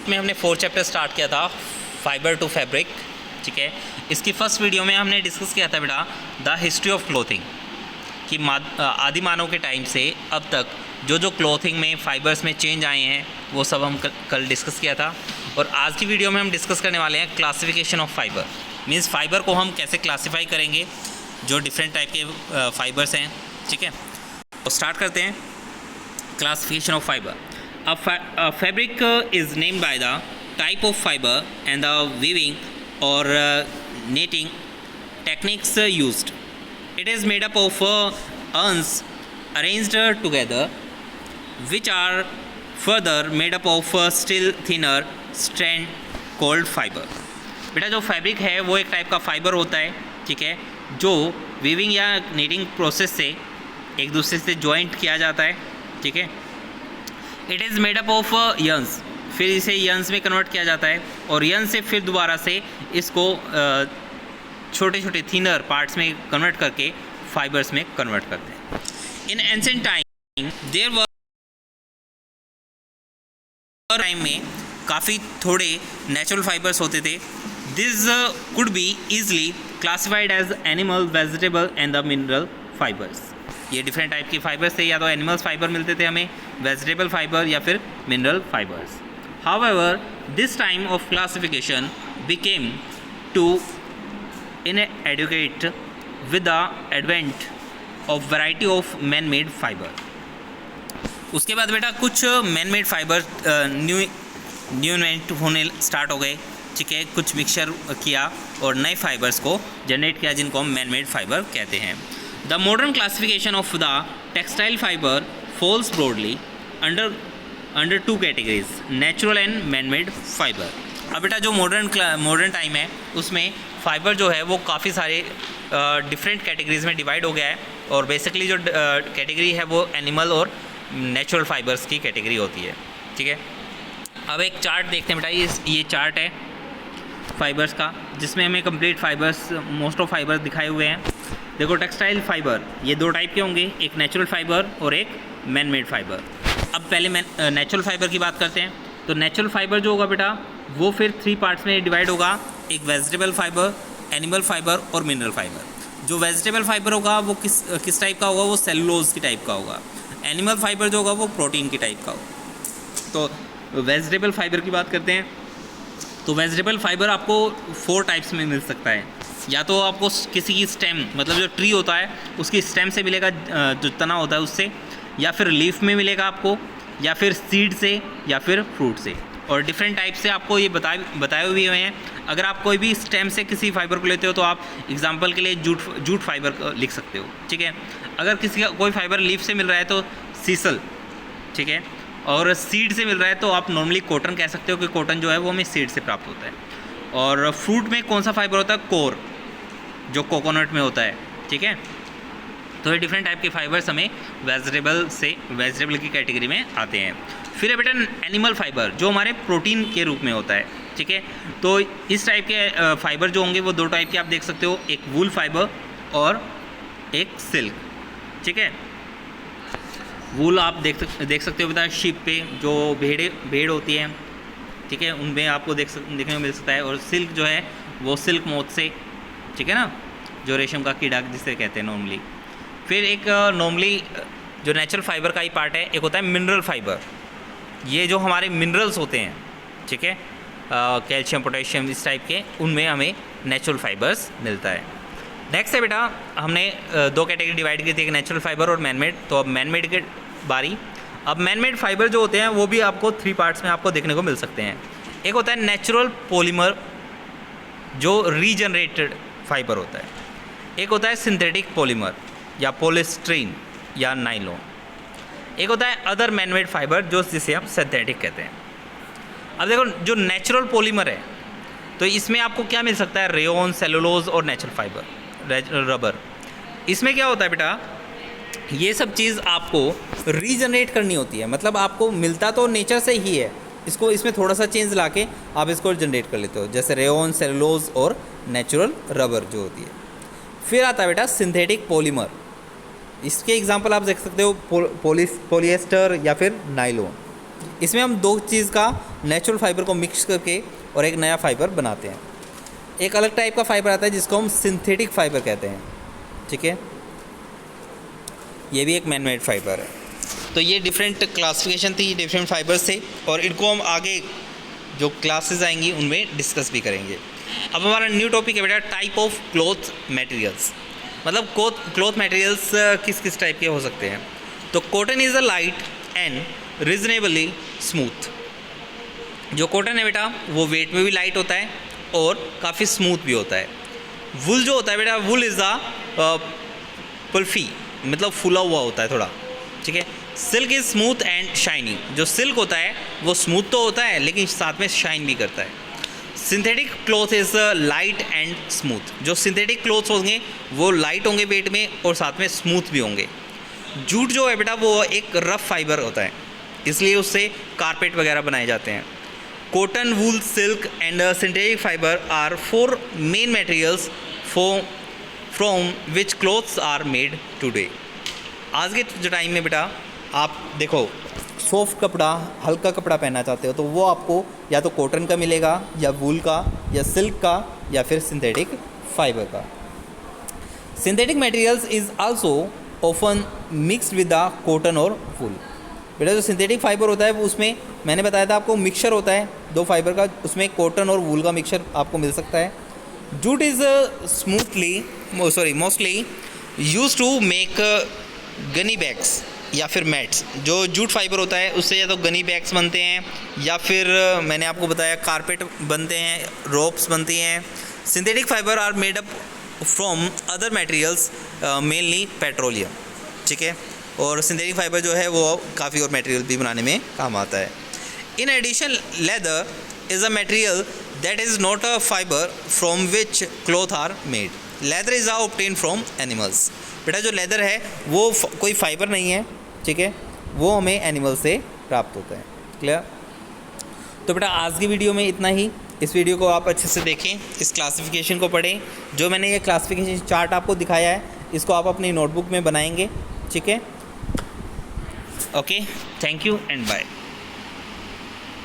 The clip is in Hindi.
10th में हमने 4th चैप्टर स्टार्ट किया था, फाइबर टू फैब्रिक। ठीक है, इसकी फर्स्ट वीडियो में हमने डिस्कस किया था बेटा द हिस्ट्री ऑफ क्लोथिंग, कि आदि मानव के टाइम से अब तक जो जो क्लोथिंग में फाइबर्स में चेंज आए हैं वो सब हम कल डिस्कस किया था। और आज की वीडियो में हम डिस्कस करने वाले हैं classification of fibre, means fibre को हम कैसे क्लासीफाई करेंगे, जो डिफरेंट टाइप के फाइबर्स हैं। ठीक है, तो स्टार्ट करते हैं classification of fibre. A fabric is named by the type of fiber and the weaving or knitting techniques used. It is made up of urns arranged together, which are further made up of still thinner strand called fiber. बेटा जो फैब्रिक है वो एक टाइप का फाइबर होता है, ठीक है, जो वीविंग या नीटिंग प्रोसेस से एक दूसरे से जॉइंट किया जाता है। ठीक है, it is made up of Jens, फिर इसे यंस में कन्वर्ट किया जाता है और यंस से फिर दोबारा से इसको छोटे छोटे थिनर पार्ट्स में कन्वर्ट करके फाइबर्स में कन्वर्ट करते हैं। In ancient time there were time में काफ़ी थोड़े नेचुरल फाइबर्स होते थे। This could be easily classified as animal, vegetable and the mineral fibres. ये डिफरेंट टाइप के फाइबर्स थे, या तो एनिमल्स फाइबर मिलते थे हमें, वेजिटेबल फाइबर या फिर mineral fibres. However this time of classification became too inadequate with the advent of variety of man made fiber। उसके बाद बेटा कुछ man made fibre new invent होने स्टार्ट हो गए। ठीक है, कुछ मिक्सचर किया और नए फाइबर्स को जनरेट किया, जिनको हम मैन मेड फाइबर कहते हैं। The modern classification of the textile fibre falls broadly under two categories, natural and man made fibre. अब बेटा जो मॉडर्न टाइम है उसमें फाइबर जो है वो काफ़ी सारे डिफरेंट कैटेगरीज में डिवाइड हो गया है, और बेसिकली जो कैटेगरी है वो एनिमल और नेचुरल फाइबर्स की कैटेगरी होती है। ठीक है, अब एक चार्ट देखते हैं बेटा, ये चार्ट है फाइबर्स का, जिसमें हमें complete fibres, most of fibres दिखाए हुए हैं। देखो टेक्सटाइल फाइबर ये दो टाइप के होंगे, एक नेचुरल फाइबर और एक मैन मेड फाइबर। अब पहले नेचुरल फाइबर की बात करते हैं। तो नेचुरल फाइबर जो होगा बेटा वो फिर 3 पार्ट्स में डिवाइड होगा, एक वेजिटेबल फाइबर, एनिमल फाइबर और मिनरल फाइबर। जो वेजिटेबल फाइबर होगा वो किस टाइप का होगा, वो सेलुलोज की टाइप का होगा। एनिमल फाइबर जो होगा वो प्रोटीन की टाइप का होगा। तो वेजिटेबल फाइबर की बात करते हैं, तो वेजिटेबल फाइबर आपको 4 टाइप्स में मिल सकता है। या तो आपको किसी की स्टेम, मतलब जो ट्री होता है उसकी स्टेम से मिलेगा, जो तना होता है उससे, या फिर लीफ में मिलेगा आपको, या फिर सीड से, या फिर फ्रूट से। और डिफरेंट टाइप से आपको ये बताए हुए हैं। अगर आप कोई भी स्टेम से किसी फाइबर को लेते हो तो आप एग्जांपल के लिए जूट फाइबर लिख सकते हो। ठीक है, अगर किसी का कोई फाइबर लीफ से मिल रहा है तो सीसल। ठीक है, और सीड से मिल रहा है तो आप नॉर्मली कॉटन कह सकते हो, कि कॉटन जो है वो हमें सीड से प्राप्त होता है। और फ्रूट में कौन सा फाइबर होता है, कोर, जो कोकोनट में होता है। ठीक है, तो ये डिफरेंट टाइप के फाइबर्स हमें वेजिटेबल की कैटेगरी में आते हैं। फिर है बेटा एनिमल फाइबर, जो हमारे प्रोटीन के रूप में होता है। ठीक है, तो इस टाइप के फाइबर जो होंगे वो 2 टाइप के आप देख सकते हो, एक वूल फाइबर और एक सिल्क। ठीक है, वूल आप देख सकते हो बेटा शीप पे, जो भेड़ होती है। ठीक है, उनमें आपको देखने को मिल सकता है। और सिल्क जो है वो सिल्क मोथ से, ठीक है ना, जो रेशम का कीड़ा जिसे कहते हैं नॉर्मली। फिर एक नॉर्मली जो नेचुरल फाइबर का ही पार्ट है, एक होता है मिनरल फाइबर। ये जो हमारे मिनरल्स होते हैं, ठीक है, कैल्शियम, पोटेशियम, इस टाइप के, उनमें हमें नेचुरल फाइबर्स मिलता है। नेक्स्ट है बेटा, हमने 2 कैटेगरी डिवाइड की थी, एक नेचुरल फाइबर और मैन मेड। तो अब मैन मेड की बारी। अब मैन मेड फाइबर जो होते हैं वो भी आपको 3 पार्ट्स में आपको देखने को मिल सकते हैं। एक होता है नेचुरल पॉलीमर, जो रीजनरेटेड फाइबर होता है। एक होता है सिंथेटिक पॉलीमर, या पॉलीस्ट्रीन या नाइलॉन। एक होता है अदर मैन मेड फाइबर, जिसे हम सिंथेटिक कहते हैं। अब देखो जो नेचुरल पॉलीमर है तो इसमें आपको क्या मिल सकता है, रेयन, सेलुलोज और नेचुरल फाइबर, रबर। इसमें क्या होता है बेटा, ये सब चीज़ आपको रीजनरेट करनी होती है, मतलब आपको मिलता तो नेचर से ही है, इसमें थोड़ा सा चेंज लाके आप इसको जनरेट कर लेते हो, जैसे रेयन, सेलुलोज और नेचुरल रबर जो होती है। फिर आता है बेटा सिंथेटिक पॉलीमर। इसके एग्जांपल आप देख सकते हो पॉलिएस्टर या फिर नाइलॉन। इसमें हम दो चीज़ का नेचुरल फाइबर को मिक्स करके और एक नया फाइबर बनाते हैं। एक अलग टाइप का फाइबर आता है जिसको हम सिंथेटिक फाइबर कहते हैं, ठीक है। ये भी एक मैन मेड फाइबर है। तो ये डिफरेंट क्लासिफिकेशन थी, डिफरेंट फाइबर्स थे, और इनको हम आगे जो क्लासेस आएंगी उनमें डिस्कस भी करेंगे। अब हमारा न्यू टॉपिक है बेटा टाइप ऑफ क्लॉथ मटेरियल्स। मतलब क्लॉथ मटेरियल्स किस किस टाइप के हो सकते हैं। तो cotton is a light and reasonably smooth. जो कॉटन है बेटा वो वेट में भी लाइट होता है और काफ़ी स्मूथ भी होता है। वुल जो होता है बेटा, वुल इज़ द पल्फी, मतलब फूला हुआ होता है थोड़ा, ठीक है। Silk is smooth and shiny. जो सिल्क होता है वो स्मूथ तो होता है लेकिन साथ में शाइन भी करता है। Synthetic cloth is light and smooth. जो सिंथेटिक क्लॉथ्स होंगे वो लाइट होंगे वेट में और साथ में स्मूथ भी होंगे। जूट जो है बेटा वो एक रफ फाइबर होता है, इसलिए उससे कारपेट वगैरह बनाए जाते हैं। Cotton, wool, silk and synthetic fibre are 4 main materials from which clothes are made today. आज के जो टाइम में बेटा आप देखो, सॉफ्ट कपड़ा, हल्का कपड़ा पहनना चाहते हो तो वो आपको या तो कॉटन का मिलेगा या वूल का या सिल्क का या फिर सिंथेटिक फाइबर का। Synthetic materials is also often mixed with the cotton और वूल। बेटा जो सिंथेटिक फाइबर होता है वो उसमें मैंने बताया था आपको मिक्सचर होता है दो फाइबर का, उसमें कॉटन और वूल का मिक्सचर आपको मिल सकता है। Jute is mostly use to make gunny bags या फिर मैट्स। जो जूट फाइबर होता है उससे या तो गनी बैग्स बनते हैं या फिर मैंने आपको बताया कारपेट बनते हैं, रोप्स बनती हैं। Synthetic fibre are made up from other materials mainly petroleum, ठीक है। और सिंथेटिक फाइबर जो है वो काफ़ी और मटेरियल भी बनाने में काम आता है। In addition leather is a material that is not a fibre from which cloth are made. Leather is a obtain from animals. बेटा जो लेदर है वो कोई फाइबर नहीं है, ठीक है, वो हमें एनिमल से प्राप्त होता है। क्लियर। तो बेटा आज की वीडियो में इतना ही। इस वीडियो को आप अच्छे से देखें, इस क्लासिफिकेशन को पढ़ें। जो मैंने ये क्लासिफिकेशन चार्ट आपको दिखाया है इसको आप अपनी नोटबुक में बनाएंगे, ठीक है। Okay, thank you and bye.